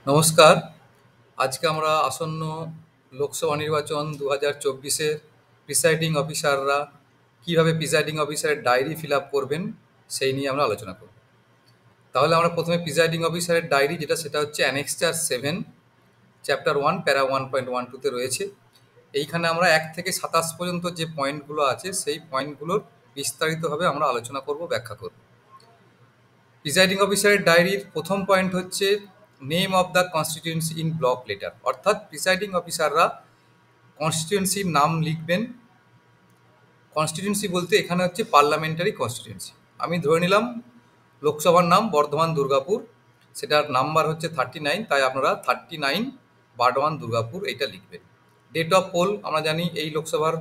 নমস্কার। আজকে আমরা আসন্ন লোকসভা নির্বাচন 2024-এর প্রিসাইডিং অফিসাররা কিভাবে প্রিসাইডিং অফিসারের ডায়েরি ফিল আপ করবেন সেই নিয়ে আমরা আলোচনা করব। তাহলে আমরা প্রথমে প্রিসাইডিং অফিসারের ডায়েরি সেটা হচ্ছে অ্যানেক্সচার 7 চ্যাপ্টার 1 প্যারা 1.12-তে রয়েছে। এইখানে আমরা 1 থেকে 27 পর্যন্ত যে পয়েন্টগুলো আছে সেই পয়েন্টগুলোর বিস্তারিতভাবে আমরা আলোচনা করব, ব্যাখ্যা করব। প্রিসাইডিং অফিসারের ডায়েরির প্রথম পয়েন্ট হচ্ছে name of the constituency in block letter, অর্থাৎ প্রিসাইডিং অফিসাররা কনস্টিটিউয়েন্সির নাম লিখবেন। কনস্টিটিউয়েন্সি বলতে এখানে হচ্ছে পার্লামেন্টারি কনস্টিটিউয়েন্সি। আমি ধরে নিলাম লোকসভার নাম বর্ধমান দুর্গাপুর, সেটার নাম্বার হচ্ছে 39, তাই আপনারা 39 বর্ধমান দুর্গাপুর এইটা লিখবেন। ডেট অফ পোল আমরা জানি এই লোকসভার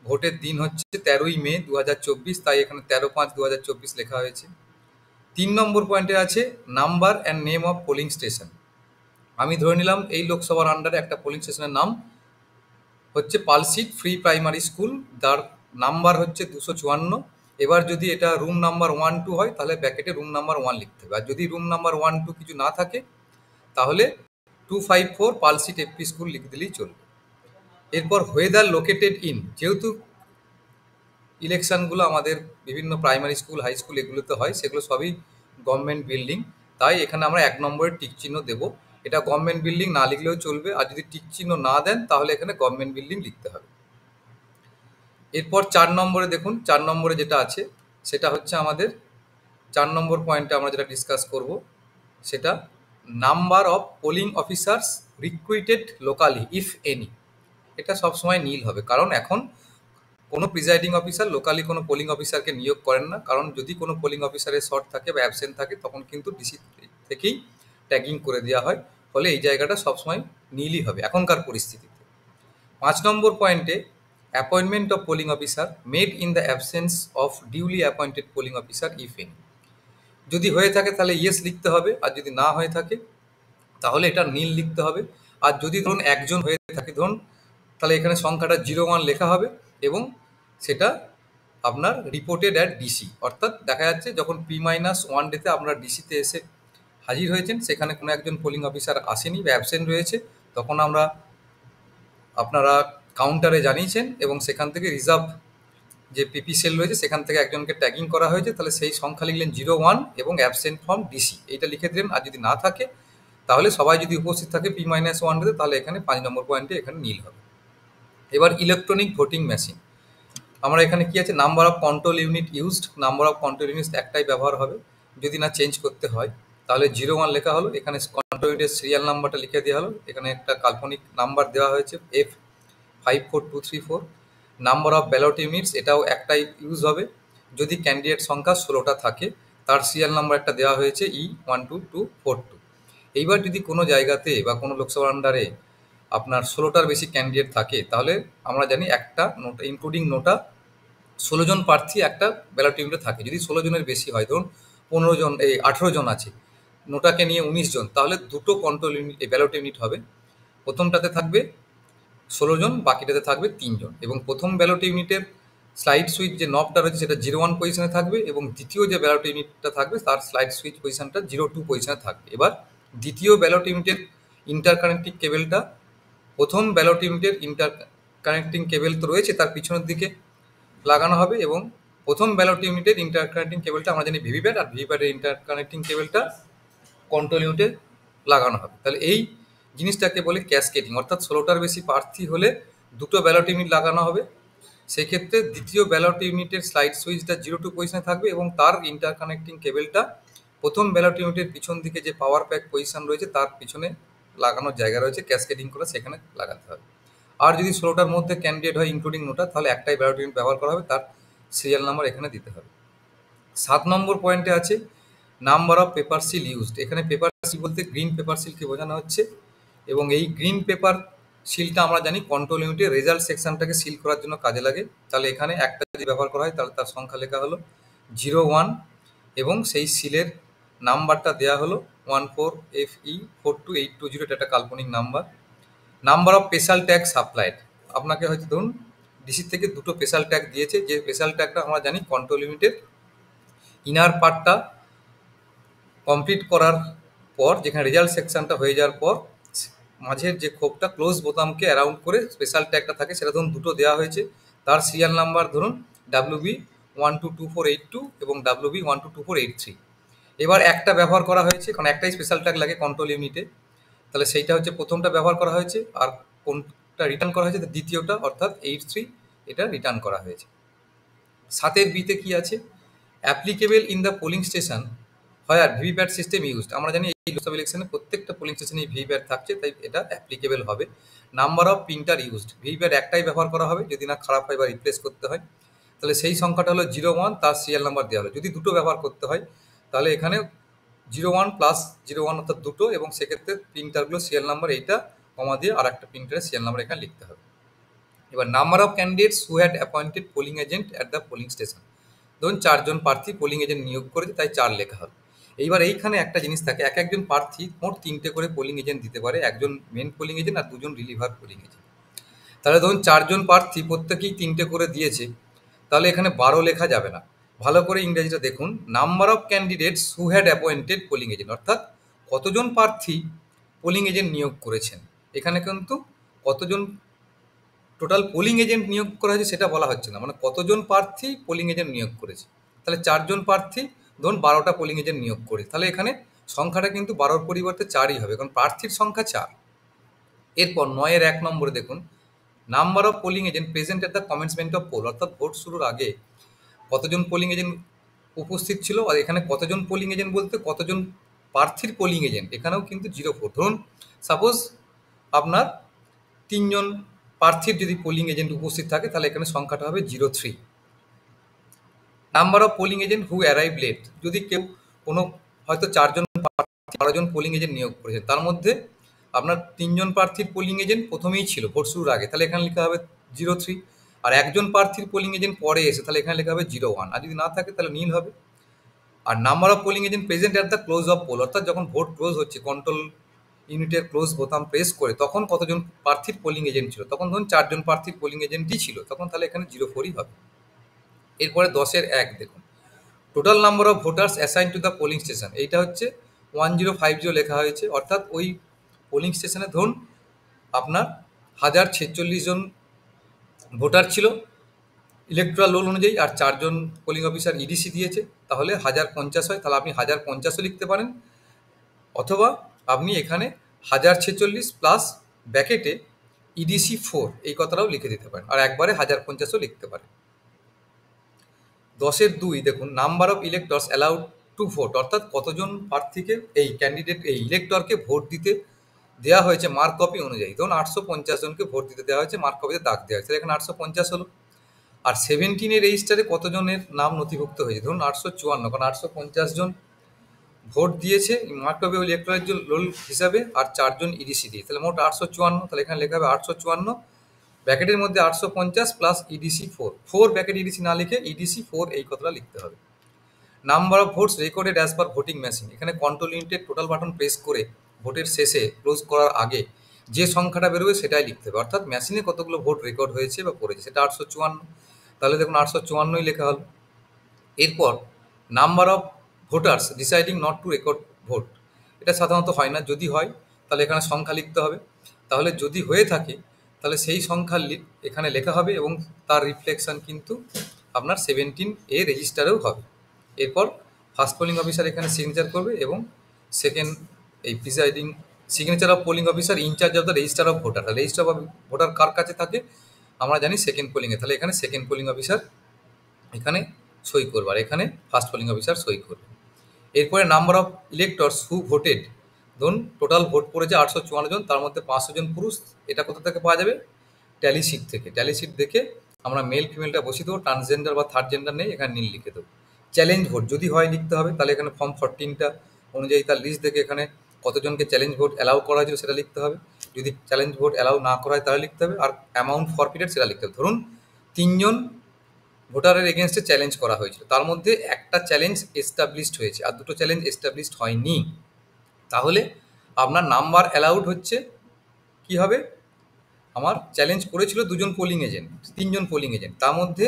ভোটের দিন হচ্ছে 13ই মে 2024, তাই এখানে 13/5/2024 লেখা হয়েছে। 3 নম্বর পয়েন্টে আছে number and name of polling station. আমি ধরে নিলাম এই লোকসভার আন্ডারে একটা পোলিং স্টেশনের নাম হচ্ছে পালসিট ফ্রি প্রাইমারি স্কুল, তার নাম্বার হচ্ছে 254। এবার যদি এটা রুম নাম্বার 1-2 হয় তাহলে ব্র্যাকেটে রুম নাম্বার 1 লিখতে হবে, আর যদি রুম নাম্বার 1-2 কিছু না থাকে তাহলে 254 পালসিট এফপি স্কুল লিখে দিলেই চলবে। এরপর ওয়েদার লোকেটেড ইন, যেহেতু ইলেকশনগুলো আমাদের বিভিন্ন প্রাইমারি স্কুল, হাই স্কুল এগুলোতে হয়, সেগুলো সবই গভর্নমেন্ট বিল্ডিং, তাই এখানে আমরা 1 নম্বরের টিক চিহ্ন দেবো। এটা গভর্নমেন্ট বিল্ডিং না লিখলেও চলবে, আর যদি টিক চিহ্ন না দেন তাহলে এখানে গভর্নমেন্ট বিল্ডিং লিখতে হবে। এরপর 4 নম্বরে দেখুন, 4 নম্বরে যেটা আছে সেটা হচ্ছে আমাদের 4 নম্বর পয়েন্টে আমরা যেটা ডিসকাস করব সেটা number of polling officers recruited locally if any. এটা সবসময় নীল হবে, কারণ এখন কোনো প্রিজাইডিং অফিসার লোকালি কোনো পোলিং অফিসারকে নিয়োগ করেন না, কারণ যদি কোনো পোলিং অফিসারের শর্ট থাকে বা অ্যাবসেন্ট থাকে তখন কিন্তু ডিসি থেকেই ট্যাগিং করে দেওয়া হয়, ফলে এই জায়গাটা সবসময় নীলই হবে এখনকার পরিস্থিতিতে। 5 নম্বর পয়েন্টে appointment of polling officer made in the absence of duly appointed polling officer if any. যদি হয়ে থাকে তাহলে ইয়েস লিখতে হবে, আর যদি না হয়ে থাকে তাহলে এটা নীল লিখতে হবে। আর যদি ধরুন একজন হয়ে থাকে ধরুন, তাহলে এখানে সংখ্যাটা 01 লেখা হবে এবং সেটা আপনার রিপোর্টেড অ্যাট ডিসি, অর্থাৎ দেখা যাচ্ছে যখন P-1 ডেতে আপনার ডিসিতে এসে হাজির হয়েছেন, সেখানে কোনো একজন পোলিং অফিসার আসেনি বা অ্যাবসেন্ট রয়েছে, তখন আমরা আপনারা কাউন্টারে জানিয়েছেন এবং সেখান থেকে রিজার্ভ যে পিপি সেল রয়েছে সেখান থেকে একজনকে ট্যাগিং করা হয়েছে, তাহলে সেই সংখ্যা লিখলেন 01 এবং অ্যাবসেন্ট ফ্রম ডিসি এইটা লিখে দিলেন। আর যদি না থাকে তাহলে সবাই যদি উপস্থিত থাকে P-1 ডেতে তাহলে এখানে 5 নম্বর পয়েন্টে এখানে নীল হবে। এবার ইলেকট্রনিক ভোটিং মেশিন, আমরা এখানে কি আছে number of control unit used, number of control unit একটাই ব্যবহার হবে, যদি না চেঞ্জ করতে হয় তাহলে 01 লেখা হলো। এখানে কন্ট্রোল ইউনিটের সিরিয়াল নাম্বারটা লিখে দেওয়া হলো, এখানে একটা কাল্পনিক নাম্বার দেওয়া হয়েছে F54234। Number of ballot units এটাও একটাই ইউজ হবে, যদি ক্যান্ডিডেট সংখ্যা 16টা থাকে তার সিরিয়াল নাম্বার একটা দেওয়া হয়েছে E12242। এইবার যদি কোনো জায়গাতে বা কোনো লোকসভা আন্ডারে আপনার 16টার বেশি ক্যান্ডিডেট থাকে তাহলে আমরা জানি একটা নোটা ইনক্লুডিং নোটা 16 জন প্রার্থী একটা ব্যালট ইউনিটে থাকে। যদি 16 জনের বেশি হয়, ধরুন 15 জন, 18 জন আছে, নোটাকে নিয়ে 19 জন, তাহলে দুটো কন্ট্রোল ইউনিট ব্যালট ইউনিট হবে। প্রথমটাতে থাকবে 16 জন, বাকিটাতে থাকবে 3 জন, এবং প্রথম ব্যালট ইউনিটের স্লাইড সুইচ যে নবটা রয়েছে সেটা 01 পজিশনে থাকবে, এবং দ্বিতীয় যে ব্যালট ইউনিটটা থাকবে তার স্লাইড সুইচ পজিশনটা 02 পজিশনে থাকবে। এবার দ্বিতীয় ব্যালট ইউনিটের ইন্টারকানেক্টিং কেবেলটা প্রথম ব্যালট ইউনিটের ইন্টারকানেক্টিং কেবেল তো রয়েছে তার পিছনের দিকে লাগানো হবে, এবং প্রথম ব্যালট ইউনিটের ইন্টারকানেক্টিং কেবেলটা আমরা জানি ভিভিপ্যাট, আর ভিভিপ্যাটের ইন্টারকানেক্টিং কেবেলটা কন্ট্রোল ইউনিটে লাগানো হবে। তাহলে এই জিনিসটাকে বলে ক্যাসকেডিং, অর্থাৎ 16টার বেশি প্রার্থী হলে দুটো ব্যালট ইউনিট লাগানো হবে। সেক্ষেত্রে দ্বিতীয় ব্যালট ইউনিটের স্লাইড সুইচটা 02 পজিশনে থাকবে এবং তার ইন্টারকানেক্টিং কেবেলটা প্রথম ব্যালট ইউনিটের পিছন দিকে যে পাওয়ার প্যাক পজিশন রয়েছে তার পিছনে লাগানোর জায়গা রয়েছে ক্যাসকেডিং করে, সেখানে লাগাতে হবে। আর যদি 16টার মধ্যে ক্যান্ডিডেট হয় ইনক্লুডিং নোটা, তাহলে একটাই ব্যালট ইউনিট ব্যবহার করা হবে, তার সিরিয়াল নাম্বার এখানে দিতে হবে। 7 নম্বর পয়েন্টে আছে number of paper seal used. এখানে পেপার সিল বলতে গ্রিন পেপার সিলকে বোঝানো হচ্ছে, এবং এই গ্রিন পেপার সিলটা আমরা জানি কন্ট্রোল ইউনিটের রেজাল্ট সেকশনটাকে সিল করার জন্য কাজে লাগে। তাহলে এখানে একটা যদি ব্যবহার করা হয় তাহলে তার সংখ্যা লেখা হলো 01 এবং সেই সিলের নাম্বারটা দেওয়া হলো 14FE42820, এটা একটা কাল্পনিক number. Number of special tag supplied, আপনাকে হয়তো ধরুন ডিসি থেকে দুটো স্পেশাল ট্যাগ দিয়েছে, যে স্পেশাল ট্যাগটা আমরা জানি কন্ট্রোল ইউনিটের ইনার পার্টটা কমপ্লিট করার পর যেখানে রেজাল্ট সেকশনটা হয়ে যাওয়ার পর মাঝের যে খোপটা ক্লোজ বোতামকে অ্যারাউন্ড করে স্পেশাল ট্যাগটা থাকে সেটা ধরুন দুটো দেওয়া হয়েছে, তার সিরিয়াল নাম্বার ধরুন ডাব্লিউবি 1222482 এবং ডাব্লিউবি 1222483। এবার একটা ব্যবহার করা হয়েছে কারণ একটাই স্পেশাল ট্যাগ লাগে কন্ট্রোল ইউনিটে, তাহলে সেইটা হচ্ছে প্রথমটা ব্যবহার করা হয়েছে, আর কোনটা রিটার্ন করা হয়েছে দ্বিতীয়টা অর্থাৎ 83 এটা রিটার্ন করা হয়েছে। 7-এর বিতে কি আছে, applicable in the polling station হয় আর ভিভিপ্যাট সিস্টেম ইউজড। আমরা জানি এই লোকসভা ইলেকশনে প্রত্যেকটা পোলিং স্টেশনে ভিভিপ্যাট থাকছে, তাই এটা অ্যাপ্লিকেবল হবে। Number of printer used, VVPAT একটাই ব্যবহার করা হবে, যদি না খারাপ হয় বা রিপ্লেস করতে হয় তাহলে সেই সংখ্যাটা হলো 01, তার সিরিয়াল নাম্বার দেওয়া হলো। যদি দুটো ব্যবহার করতে হয় তাহলে এখানে 01+01 অর্থাৎ দুটো, এবং সেক্ষেত্রে প্রিন্টারগুলো সিরিয়াল নাম্বার এইটা কমা দিয়ে আর একটা প্রিন্টারের সিরিয়াল নাম্বার এখানে লিখতে হবে। এবার number of candidates who had appointed polling agent at the polling station, ধরুন 4জন প্রার্থী পোলিং এজেন্ট নিয়োগ করেছে তাই 4 লেখা হবে। এইবার এইখানে একটা জিনিস থাকে, এক একজন প্রার্থী মোট 3টে করে পোলিং এজেন্ট দিতে পারে, একজন মেন পোলিং এজেন্ট আর 2জন রিলিভার পোলিং এজেন্ট। তাহলে ধরুন 4জন প্রার্থী প্রত্যেকেই 3টে করে দিয়েছে, তাহলে এখানে 12 লেখা যাবে না। ভালো করে ইংরেজিটা দেখুন, number of candidates who had appointed polling agent, অর্থাৎ কতজন প্রার্থী পোলিং এজেন্ট নিয়োগ করেছেন। এখানে কিন্তু কতজন টোটাল পোলিং এজেন্ট নিয়োগ করা হয়েছে সেটা বলা হচ্ছে না, মানে কতজন প্রার্থী পোলিং এজেন্ট নিয়োগ করেছে। তাহলে 4জন প্রার্থী ধরুন 12টা পোলিং এজেন্ট নিয়োগ করেছে, তাহলে এখানে সংখ্যাটা কিন্তু 12-র পরিবর্তে 4ই হবে, কারণ প্রার্থীর সংখ্যা 4। এরপর 9-এর 1 নম্বরে দেখুন, number of polling agent present at the commencement of poll, অর্থাৎ ভোট শুরুর আগে কতজন পোলিং এজেন্ট উপস্থিত ছিল। আর এখানে কতজন পোলিং এজেন্ট বলতে কতজন প্রার্থীর পোলিং এজেন্ট, এখানেও কিন্তু 04। ধরুন সাপোজ আপনার 3জন প্রার্থীর যদি পোলিং এজেন্ট উপস্থিত থাকে তাহলে এখানে সংখ্যাটা হবে 03। Number of polling agent who arrive late, যদি কেউ কোনো হয়তো 4জন 12জন পোলিং এজেন্ট নিয়োগ করেছেন, তার মধ্যে আপনার 3জন প্রার্থীর পোলিং এজেন্ট প্রথমেই ছিল ভোট শুরুর আগে, তাহলে এখানে লেখা হবে 03। আর একজন প্রার্থীর পোলিং এজেন্ট পরে এসে তাহলে এখানে লেখা হবে 01, আর যদি না থাকে তাহলে নীল হবে। আর number of polling agent present at the close of poll, অর্থাৎ যখন ভোট ক্লোজ হচ্ছে কন্ট্রোল ইউনিটের ক্লোজ বোতাম প্রেস করে তখন কতজন প্রার্থীর পোলিং এজেন্ট ছিল, তখন ধরুন 4জন প্রার্থীর পোলিং এজেন্টই ছিল, তখন তাহলে এখানে 04ই হবে। এরপরে 10-এর 1 দেখুন, total number of voters assign to the polling station, এইটা হচ্ছে 1050 লেখা হয়েছে, অর্থাৎ ওই পোলিং স্টেশনে ধরুন আপনার 1046 জন ভোটার ছিল ইলেকট্রাল রোল অনুযায়ী, আর 4জন পোলিং অফিসার ইডিসি দিয়েছে, তাহলে 1050 হয়, তাহলে আপনি 1050ও লিখতে পারেন, অথবা আপনি এখানে 1046 প্লাস ব্যাকেটে ইডিসি 4 এই কথাটাও লিখে দিতে পারেন, আর একবারে 1050ও লিখতে পারেন। 10-এর 2 দেখুন, number of electors allowed to vote, অর্থাৎ কতজন প্রার্থীকে এই ক্যান্ডিডেট এই ইলেক্টরকে ভোট দিতে দেওয়া হয়েছে মার্ক কপি অনুযায়ী। ধরুন 850 জনকে ভোট দিতে দেওয়া হয়েছে, মার্ক কপিতে দাগ দেওয়া হয়েছে, এখানে 850 হলো। আর 17-এর রেজিস্টারে কতজনের নাম নথিভুক্ত হয়েছে, ধরুন 854, কারণ 850 জন ভোট দিয়েছে মার্ক কপি ইলেকট্রাল রোল হিসাবে, আর 4জন ইডিসি দিয়ে, তাহলে মোট 854, তাহলে এখানে লেখা হবে 854, ব্যাকেটের মধ্যে 850 প্লাস ইডিসি 4 ব্যাকেট ইডিসি না লিখে ইডিসি 4 এই কথাটা লিখতে হবে। Number of votes recorded as per voting machine, এখানে কন্ট্রোল ইউনিটের টোটাল বাটন প্রেস করে ভোটের শেষে ক্লোজ করার আগে যে সংখ্যাটা বেরোবে সেটাই লিখতে হবে, অর্থাৎ মেশিনে কতগুলো ভোট রেকর্ড হয়েছে বা পড়েছে সেটা 854, তাহলে দেখুন 854ই লেখা হলো। এরপর number of voters deciding not to record vote, এটা সাধারণত হয় না, যদি হয় তাহলে এখানে সংখ্যা লিখতে হবে, তাহলে যদি হয়ে থাকে তাহলে সেই সংখ্যা এখানে লেখা হবে এবং তার রিফ্লেকশন কিন্তু আপনার 17A রেজিস্টারেও হবে। এরপর ফার্স্ট পোলিং অফিসার এখানে সিগনেচার করবে এবং সেকেন্ড এই presiding signature of polling officer incharge of the register of voter, register of voter কার কাছে থাকে আমরা জানি সেকেন্ড পোলিংয়ে, তাহলে এখানে সেকেন্ড পোলিং অফিসার এখানে সই করবে, আর এখানে ফার্স্ট পোলিং অফিসার সই করবে। এরপরে number of electors who voted, ধরুন টোটাল ভোট পড়েছে 854 জন, তার মধ্যে 500 জন পুরুষ, এটা কোথা থেকে পাওয়া যাবে, ট্যালি শিট থেকে। ট্যালি শিট দেখে আমরা মেল ফিমেলটা বসিয়ে দেবো, ট্রান্সজেন্ডার বা থার্ড জেন্ডার নেই, এখানে নীল লিখে দেবো। চ্যালেঞ্জ ভোট যদি হয় লিখতে হবে, তাহলে এখানে ফর্ম 14টা অনুযায়ী তার লিস্ট দেখে এখানে কতজনকে চ্যালেঞ্জ ভোট অ্যালাউ করা হয়েছিল সেটা লিখতে হবে, যদি চ্যালেঞ্জ ভোট অ্যালাউ না করা হয় তাহলে লিখতে হবে, আর অ্যামাউন্ট ফরফিটেড সেটা লিখতে হবে। ধরুন 3জন ভোটারের এগেনস্টে চ্যালেঞ্জ করা হয়েছিল, তার মধ্যে একটা চ্যালেঞ্জ এস্টাবলিশড হয়েছে আর দুটো চ্যালেঞ্জ এস্টাবলিশড হয়নি, তাহলে আপনার নাম্বার অ্যালাউড হচ্ছে কি হবে, আমার চ্যালেঞ্জ করেছিল 2জন পোলিং এজেন্ট 3জন পোলিং এজেন্ট, তার মধ্যে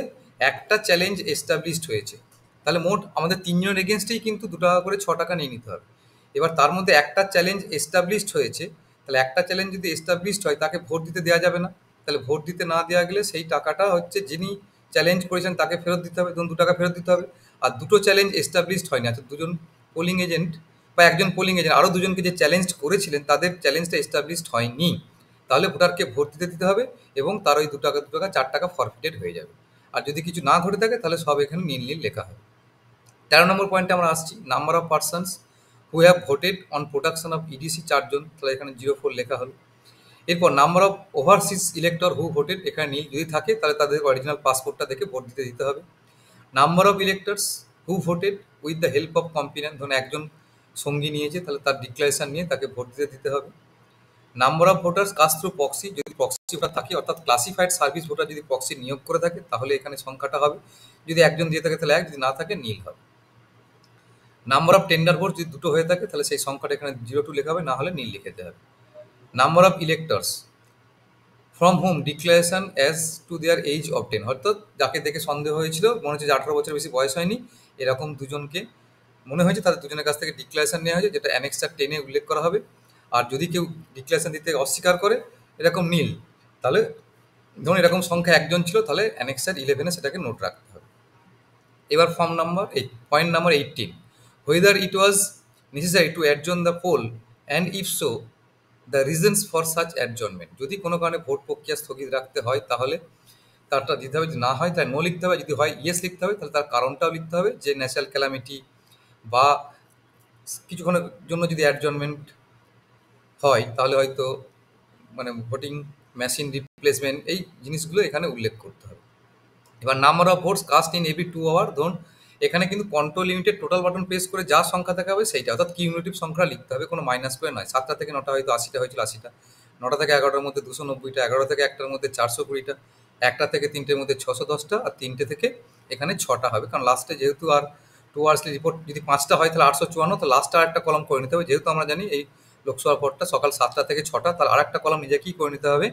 একটা চ্যালেঞ্জ এস্টাবলিশড হয়েছে, তাহলে মোট আমাদের 3জনের এগেনস্টেই কিন্তু 2 টাকা করে 6 টাকা নিয়ে নিতে হবে। এবার তার মধ্যে একটা চ্যালেঞ্জ এস্টাবলিশড হয়েছে, তাহলে একটা চ্যালেঞ্জ যদি এস্টাবলিশড হয় তাকে ভোট দিতে দেওয়া যাবে না। তাহলে ভোট দিতে না দেওয়া গেলে সেই টাকাটা হচ্ছে যিনি চ্যালেঞ্জ করেছেন তাকে ফেরত দিতে হবে, ধরুন 2 টাকা ফেরত দিতে হবে। আর দুটো চ্যালেঞ্জ এস্টাবলিশড হয়নি, অর্থাৎ দুজন পোলিং এজেন্ট বা একজন পোলিং এজেন্ট আরও দুজনকে যে চ্যালেঞ্জ করেছিলেন তাদের চ্যালেঞ্জটা এস্টাবলিশড হয়নি, তাহলে ভোটারকে ভোট দিতে দিতে হবে এবং তার ওই 2 টাকা 2 টাকা 4 টাকা ফরফিটেড হয়ে যাবে। আর যদি কিছু না ঘটে থাকে তাহলে সব এখানে নীল নীল লেখা হবে। 13 নম্বর পয়েন্টে আমরা আসছি, number of persons who have voted on production of EDC 4 জন, তাহলে এখানে 04 লেখা হলো। এরপর number of overseas elector who voted, এখানে নীল যদি থাকে তাহলে তাদের অরিজিনাল পাসপোর্টটা দেখে ভোট দিতে দিতে হবে। Number of electors who voted with the help of companion, ধরুন একজন সঙ্গী নিয়েছে তাহলে তার ডিক্লারেশন নিয়ে তাকে ভোট দিতে দিতে হবে। Number of voters cast through proxy, যদি প্রক্সি ভোটার থাকে অর্থাৎ ক্লাসিফাইড সার্ভিস ভোটার যদি প্রক্সি নিয়োগ করে থাকে তাহলে এখানে সংখ্যাটা হবে, যদি একজন দিয়ে থাকে তাহলে 1, যদি না থাকে নীল হবে। নাম্বার অফ টেন্ডার ভোট যদি দুটো হয়ে থাকে তাহলে সেই সংখ্যাটা এখানে 02 লেখা হবে, না হলে নীল লিখে দেওয়া হবে। Number of electors from home declaration as to their age obtain, অর্থাৎ যাকে দেখে সন্দেহ হয়েছিল মনে হচ্ছে যে 18 বছর বেশি বয়স হয়নি, এরকম দুজনকে মনে হয়েছে তাদের দুজনের কাছ থেকে ডিক্লারেশন নেওয়া হয়েছে, যেটা অ্যানেক্সার 10-এ উল্লেখ করা হবে। আর যদি কেউ ডিক্লারেশন দিতে অস্বীকার করে এরকম নীল, তাহলে ধরুন এরকম সংখ্যা একজন ছিল তাহলে অ্যানেক্সার 11-এ সেটাকে নোট রাখতে হবে। এবার form number 8, point number 18, whether it was necessary to adjourn the poll and if so the reasons for such adjournment, যদি কোনো কারণে ভোট প্রক্রিয়া স্থগিত রাখতে হয় তাহলে তারটা দিতে হবে, যদি না হয় তাই নো লিখতে হবে, যদি হয় ইয়েস লিখতে হবে তাহলে তার কারণটাও লিখতে হবে, যে ন্যাশনাল ক্যালামিটি বা কিছুক্ষণের জন্য যদি অ্যাডজর্নমেন্ট হয় তাহলে হয়তো মানে ভোটিং মেশিন রিপ্লেসমেন্ট, এই জিনিসগুলো এখানে উল্লেখ করতে হবে। এবার number of votes cast in every 2 hour, ধরুন এখানে কিন্তু control limited total button press করে যা সংখ্যা দেখা হবে সেইটা, অর্থাৎ কিউমুলেটিভ সংখ্যা লিখতে হবে, কোনো মাইনাস করে নয়। 7টা থেকে 9টা হয়তো 80টা হয়েছিল 80টা, 9টা থেকে 11টার মধ্যে 290টা, 11 থেকে 1টার মধ্যে 420টা, 1টা থেকে 3টের মধ্যে 610টা, আর 3টে থেকে এখানে 6টা হবে, কারণ লাস্টে যেহেতু আর 2 আওয়ার্সলি রিপোর্ট যদি 5টা হয় তাহলে 854, তো লাস্টে আর একটা কলম করে নিতে হবে, যেহেতু আমরা জানি এই লোকসভা ভোটটা সকাল 7টা থেকে 6টা, তাহলে আর একটা কলম নিজেকেই করে নিতে হবে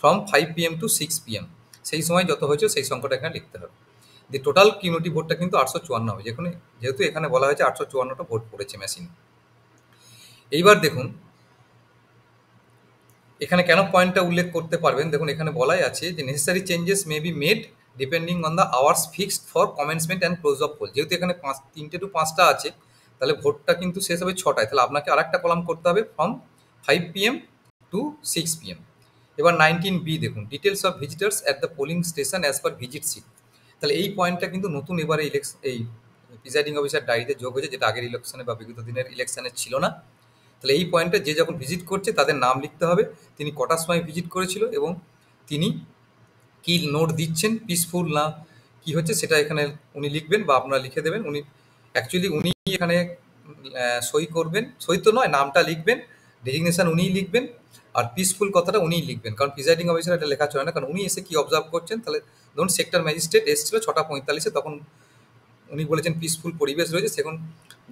ফ্রম 5 PM টু 6 PM, সেই সময় যত হয়েছে সেই সংখ্যাটা এখানে লিখতে হবে। দি টোটাল কিউমুলেটিভ ভোটটা কিন্তু 854 হবে, যেহেতু এখানে বলা হয়েছে 854টা ভোট পড়েছে মেশিন। এইবার দেখুন এখানে কেন পয়েন্টটা উল্লেখ করতে পারবেন, দেখুন এখানে বলাই আছে যে necessary changes may be made depending on the hours fixed for commencement and close of poll, যেহেতু এখানে 3টে টু 5টা আছে তাহলে ভোটটা কিন্তু শেষ হবে 6টায়, তাহলে আপনাকে আর একটা কলাম করতে হবে ফ্রম 5 PM টু 6 PM। এবার 19B দেখুন, details of visitors at the polling station as per visit sheet, তাহলে এই পয়েন্টটা কিন্তু নতুন এবারে এই প্রিসাইডিং অফিসার ডায়েরিতে যোগ হয়েছে, যেটা আগের ইলেকশনে বা বিগত দিনের ইলেকশনে ছিল না। তাহলে এই পয়েন্টে যে যখন ভিজিট করছে তাদের নাম লিখতে হবে, তিনি কটার সময় ভিজিট করেছিল এবং তিনি কি নোট দিচ্ছেন, পিসফুল না কি হচ্ছে সেটা এখানে উনি লিখবেন বা আপনারা লিখে দেবেন। উনি এখানে সই করবেন, সই তো নয়, নামটা লিখবেন, ডেজিগনেশন উনিই লিখবেন, আর পিসফুল কথাটা উনিই লিখবেন, কারণ প্রিসাইডিং অফিসার এটা লেখা চলে না, কারণ উনি এসে কি অবজার্ভ করছেন। তাহলে ধরুন সেক্টর ম্যাজিস্ট্রেট এসেছিল 6টা 45-এ, তখন উনি বলেছেন পিসফুল পরিবেশ রয়েছে, সেখন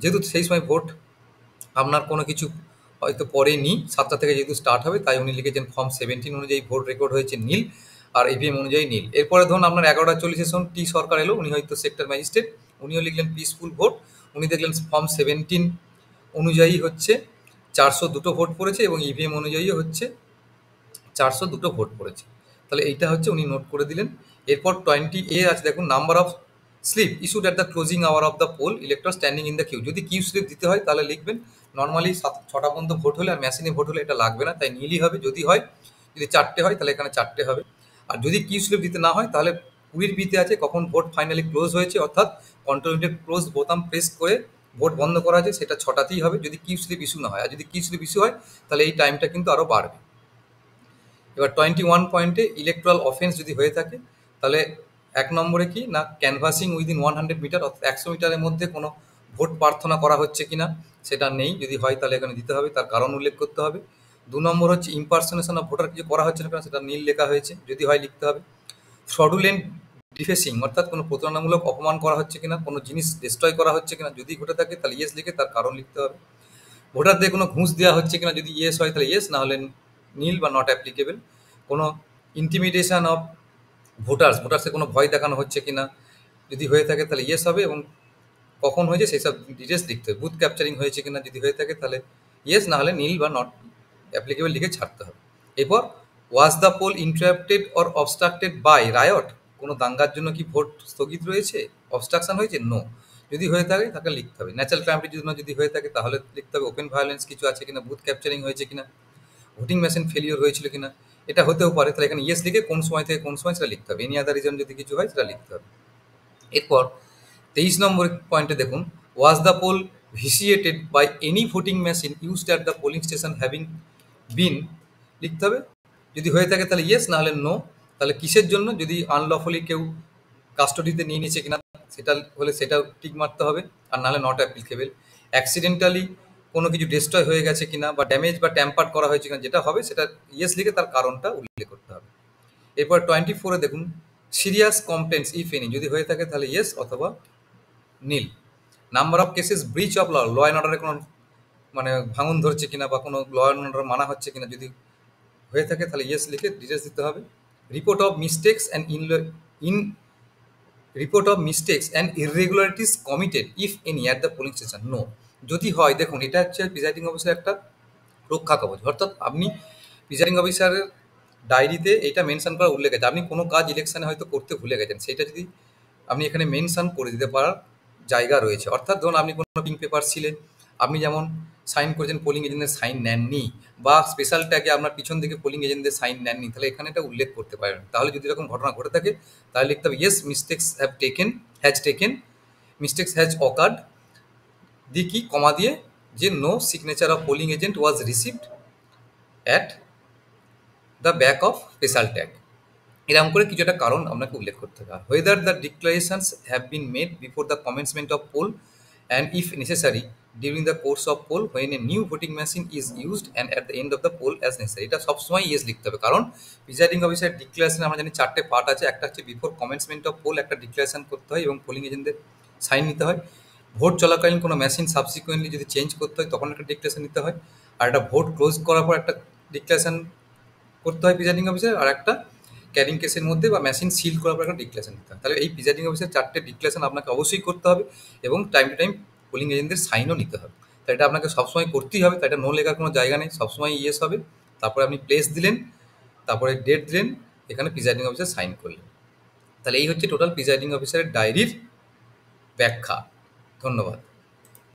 যেহেতু সেই সময় ভোট আপনার কোনো কিছু হয়তো পড়েনি, 7টা থেকে যেহেতু স্টার্ট হবে তাই উনি লিখেছেন ফর্ম 17 অনুযায়ী ভোট রেকর্ড হয়েছে নীল, আর ইভিএম অনুযায়ী নীল। এরপরে ধরুন আপনার 11টা 40-এর সময় টি সরকার এলো, উনি হয়তো সেক্টর ম্যাজিস্ট্রেট, উনিও লিখলেন পিসফুল ভোট, উনি দেখলেন ফর্ম 17 অনুযায়ী হচ্ছে 402টো ভোট পড়েছে এবং ইভিএম অনুযায়ী হচ্ছে 402টো ভোট পড়েছে, তাহলে এইটা হচ্ছে উনি নোট করে দিলেন। এরপর 20A আছে দেখুন, number of slip issued at the closing hour of the poll elector standing in the queue, যদি কিউ স্লিপ দিতে হয় তাহলে লিখবেন। নর্মালি 6টা পর্যন্ত ভোট হলে আর মেশিনে ভোট হলে এটা লাগবে না, তাই নীলই হবে। যদি 4টে হয় তাহলে এখানে 4টে হবে। আর যদি কিউ স্লিপ দিতে না হয় তাহলে 20B-তে আছে কখন ভোট ফাইনালি ক্লোজ হয়েছে, অর্থাৎ কন্ট্রোলেটেড ক্লোজ বোতাম প্রেস করে ভোট বন্ধ করা আছে, সেটা 6টাতেই হবে যদি কিউ স্লিপ ইস্যু না হয়। আর যদি কিউ স্লিপ ইস্যু হয় তাহলে এই টাইমটা কিন্তু আরও বাড়বে। এবার 21 পয়েন্টে ইলেকট্রাল অফেন্স যদি হয়ে থাকে তাহলে 1 নম্বরে কি না, ক্যানভাসিং উইদিন 100 মিটার, অর্থাৎ 100 মিটারের মধ্যে কোনো ভোট প্রার্থনা করা হচ্ছে কিনা সেটা নেই, যদি হয় তাহলে এখানে দিতে হবে, তার কারণ উল্লেখ করতে হবে। 2 নম্বর হচ্ছে ইম্পারসনেশন অফ ভোটার, কিছু করা হচ্ছে না কেন সেটা নীল লেখা হয়েছে, যদি হয় লিখতে হবে। ফ্রডুলেন্ট ডিফেসিং, অর্থাৎ কোনো প্রতারণামূলক অপমান করা হচ্ছে কিনা, কোনো জিনিস ডিস্ট্রয় করা হচ্ছে কিনা, যদি ঘটে থাকে তাহলে ইয়েস লিখে তার কারণ লিখতে হবে। ভোটারদের কোনো ঘুষ দেওয়া হচ্ছে কিনা, যদি ইয়েস হয় তাহলে ইয়েস, না হলে নীল বা নট অ্যাপ্লিকেবল। কোনো ইন্টিমিডেশন অফ ভোটার্সে কোনো ভয় দেখানো হচ্ছে কিনা, যদি হয়ে থাকে তাহলে ইয়েস হবে এবং কখন হয়েছে সেই সব ডিটেলস লিখতে হবে। বুথ ক্যাপচারিং হয়েছে কিনা, যদি হয়ে থাকে তাহলে ইয়েস, না হলে নীল বা নট অ্যাপ্লিকেবল লিখে ছাড়তে হবে। এরপর was the poll interrupted or obstructed by riot, কোনো দাঙ্গার জন্য কি ভোট স্থগিত রয়েছে, অবস্ট্রাকশন হয়েছে, নো। যদি হয়ে থাকে তাকে লিখতে হবে। ন্যাচারাল ক্যালামিটির জন্য যদি হয়ে থাকে তাহলে লিখতে হবে ওপেন ভায়োলেন্স কিছু আছে কিনা, বুথ ক্যাপচারিং হয়েছে কিনা, ভোটিং মেশিন ফেলিওর হয়েছিল কিনা, এটা হতেও পারে। তাহলে এখানে ইয়েস লিখে কোন সময় থেকে কোন সময় সেটা লিখতে হবে। এনি আদার রিজন যদি কিছু হয় সেটা লিখতে হবে। এরপর 23 নম্বর পয়েন্টে দেখুন, was the poll vitiated by any voting machine used at the polling station having been, লিখতে হবে। যদি হয়ে থাকে তাহলে ইয়েস, না হলে নো। তাহলে কিসের জন্য, যদি আনলফুলি কেউ কাস্টডিতে নিয়ে নিয়েছে কিনা সেটা হলে সেটাও টিক মারতে হবে, আর নাহলে নট অ্যাপ্লিকেবল। অ্যাক্সিডেন্টালি কোনো কিছু ডিস্ট্রয় হয়ে গেছে কিনা বা ড্যামেজ বা ট্যাম্পার করা হয়েছে কিনা, যেটা হবে সেটা ইয়েস লিখে তার কারণটা উল্লেখ করতে হবে। এরপর 24-এ দেখুন, সিরিয়াস কমপ্লেন্টস ইফ এনি, যদি হয়ে থাকে তাহলে ইয়েস অথবা nil. Number of cases breach of law, law and অর্ডারে কোনো মানে ভাঙন ধরছে কিনা বা কোনো ল অ্যান্ড অর্ডার মানা হচ্ছে কিনা, যদি হয়ে থাকে তাহলে ইয়েস লিখে ডিটেলস দিতে হবে। Report of mistakes and in report of mistakes and irregularities committed if any at the polling station, no. যদি হয়, দেখুন এটা হচ্ছে প্রিজাইডিং অফিসার একটা রক্ষা কবচ, অর্থাৎ আপনি প্রিজাইডিং অফিসারের ডায়েরিতে এটা মেনশন করা উল্লেখ আছে। আপনি কোনো কাজ ইলেকশনে হয়তো করতে ভুলে গেছেন, সেটা যদি আপনি এখানে মেনশন করে দিতে পারার জায়গা রয়েছে। অর্থাৎ ধরুন আপনি কোনো পিঙ্ক পেপার ছিলেন, আপনি যেমন সাইন করেছেন, পোলিং এজেন্টের সাইন নেননি, বা স্পেশাল ট্যাগে আপনার পিছন থেকে পোলিং এজেন্টদের সাইন নেননি, তাহলে এখানে এটা উল্লেখ করতে পারেন। তাহলে যদি এরকম ঘটনা ঘটে থাকে তাহলে লিখতে হবে yes mistakes has taken, mistakes has occurred, দিয়ে কি কমা দিয়ে যে no signature of polling agent was received at the back of special tag, এরকম করে কিছু একটা কারণ আপনাকে উল্লেখ করতে হবে। Whether the declarations have been made before the commencement of poll and if necessary during the course of poll when a new voting machine is used and at the end of the pole as necessary, এটা সবসময় yes লিখতে হবে। কারণ presiding officer declaration আমরা জানি 4টে part আছে। একটা হচ্ছে বিফোর কমেন্সমেন্ট অফ পোল একটা ডিক্লারেশন করতে হয় এবং পোলিং এজেন্টদের সাইন নিতে হয়। ভোট চলাকালীন কোনো মেশিন সাবসিকুয়েন্টলি যদি চেঞ্জ করতে হয় তখন একটা ডিক্লারেশন নিতে হয়। আর একটা ভোট ক্লোজ করার পর একটা ডিক্লারেশন করতে হয় প্রিজাইডিং অফিসার, আর একটা ক্যারিং কেসের মধ্যে বা মেশিন সিল করার পর একটা ডিক্লারেশন দিতে হয়। তাহলে এই প্রিজাইডিং অফিসার 4টে ডিক্লারেশন আপনাকে অবশ্যই করতে হবে এবং টাইম টু টাইম পোলিং এজেন্টদের সাইনও নিতে হবে। তাই এটা আপনাকে সবসময় করতেই হবে, তাই এটা নো লেখার কোনো জায়গা নেই, সবসময় ইয়েস হবে। তারপরে আপনি প্লেস দিলেন, তারপরে ডেট দিলেন, এখানে প্রিজাইডিং অফিসার সাইন করলেন। তাহলে এই হচ্ছে টোটাল প্রিজাইডিং অফিসারের ডায়েরির ব্যাখ্যা। ধন্যবাদ।